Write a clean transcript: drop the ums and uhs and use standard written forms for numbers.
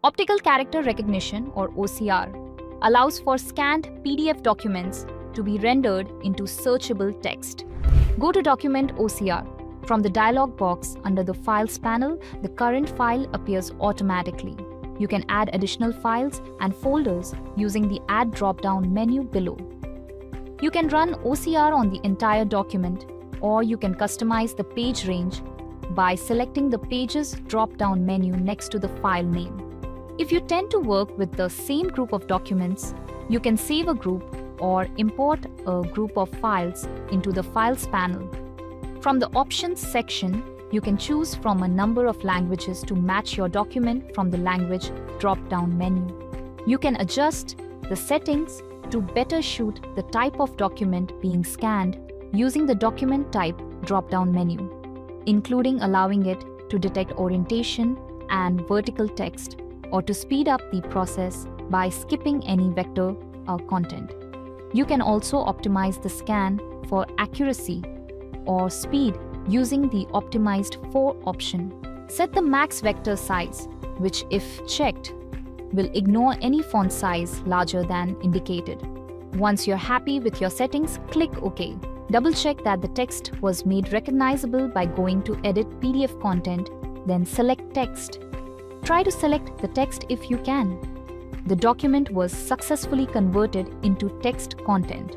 Optical Character Recognition, or OCR, allows for scanned PDF documents to be rendered into searchable text. Go to Document OCR. From the dialog box under the Files panel, the current file appears automatically. You can add additional files and folders using the Add drop-down menu below. You can run OCR on the entire document, or you can customize the page range by selecting the Pages drop-down menu next to the file name. If you tend to work with the same group of documents, you can save a group or import a group of files into the Files panel. From the Options section, you can choose from a number of languages to match your document from the Language drop-down menu. You can adjust the settings to better suit the type of document being scanned using the Document Type drop-down menu, including allowing it to detect orientation and vertical text, or to speed up the process by skipping any vector or content. You can also optimize the scan for accuracy or speed using the Optimized For option. Set the max vector size, which, if checked, will ignore any font size larger than indicated. Once you're happy with your settings, click OK. Double-check that the text was made recognizable by going to Edit PDF Content, then select Text. Try to select the text if you can. The document was successfully converted into text content.